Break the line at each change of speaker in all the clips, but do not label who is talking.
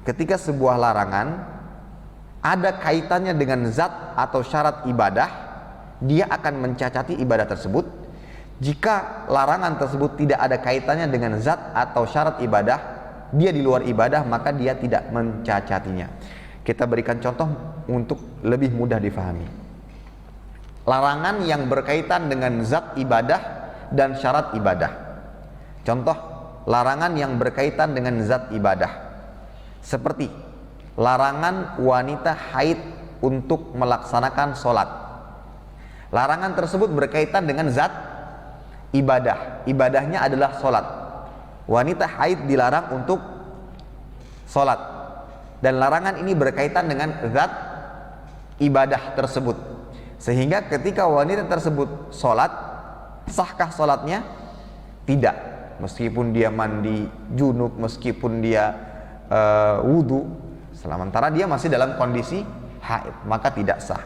ketika sebuah larangan ada kaitannya dengan zat atau syarat ibadah, dia akan mencacati ibadah tersebut. Jika larangan tersebut tidak ada kaitannya dengan zat atau syarat ibadah, dia di luar ibadah, maka dia tidak mencacatinya. Kita berikan contoh untuk lebih mudah difahami. Larangan yang berkaitan dengan zat ibadah dan syarat ibadah. Contoh larangan yang berkaitan dengan zat ibadah, seperti larangan wanita haid untuk melaksanakan sholat. Larangan tersebut berkaitan dengan zat ibadah. Ibadahnya adalah sholat. Wanita haid dilarang untuk sholat, dan larangan ini berkaitan dengan zat ibadah tersebut, sehingga ketika wanita tersebut sholat, sahkah sholatnya? Tidak. Meskipun dia mandi junub, meskipun dia wudhu, sementara dia masih dalam kondisi haid, maka tidak sah.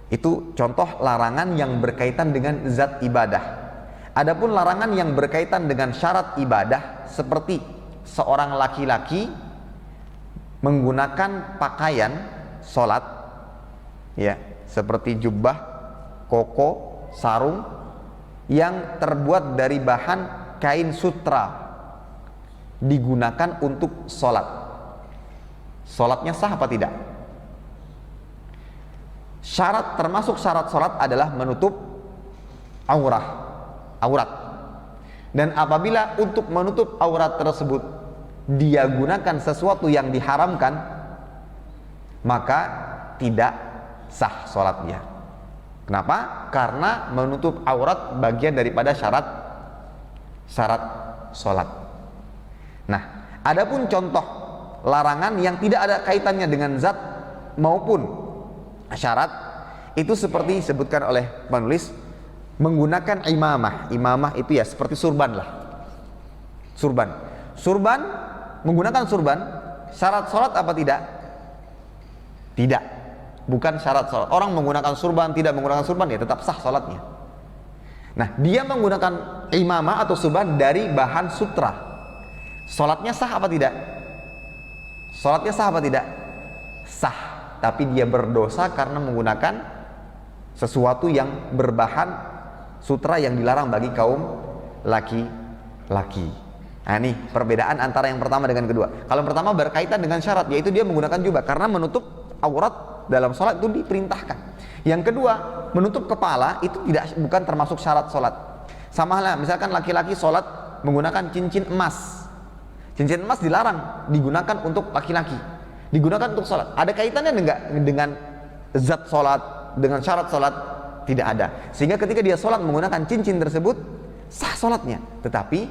Itu contoh larangan yang berkaitan dengan zat ibadah. Adapun larangan yang berkaitan dengan syarat ibadah, seperti seorang laki-laki menggunakan pakaian sholat, ya, seperti jubah, koko, sarung yang terbuat dari bahan kain sutra, digunakan untuk sholat. Sholatnya sah apa tidak? Syarat, termasuk syarat sholat adalah menutup aurat. Dan apabila untuk menutup aurat tersebut dia gunakan sesuatu yang diharamkan, maka tidak sah sholatnya. Kenapa? Karena menutup aurat bagian daripada syarat sholat. Nah, adapun contoh larangan yang tidak ada kaitannya dengan zat maupun syarat, itu seperti disebutkan oleh penulis, menggunakan imamah. Imamah itu ya seperti surban lah. Surban, menggunakan surban, syarat sholat apa tidak? Tidak, bukan syarat sholat. Orang menggunakan surban, tidak menggunakan surban, ya tetap sah sholatnya. Nah, dia menggunakan imamah atau surban dari bahan sutra, sholatnya sah apa tidak? Sholatnya sah apa tidak? Sah, tapi dia berdosa karena menggunakan sesuatu yang berbahan sutra yang dilarang bagi kaum laki-laki. Nah, ini perbedaan antara yang pertama dengan kedua. Kalau yang pertama berkaitan dengan syarat, yaitu dia menggunakan jubah karena menutup aurat dalam sholat itu diperintahkan. Yang kedua, menutup kepala itu bukan termasuk syarat sholat. Sama halnya, misalkan laki-laki sholat menggunakan cincin emas. Cincin emas dilarang digunakan untuk laki-laki, digunakan untuk sholat. Ada kaitannya enggak dengan zat sholat, dengan syarat sholat? Tidak ada. Sehingga ketika dia sholat menggunakan cincin tersebut, sah sholatnya, tetapi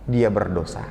dia berdosa.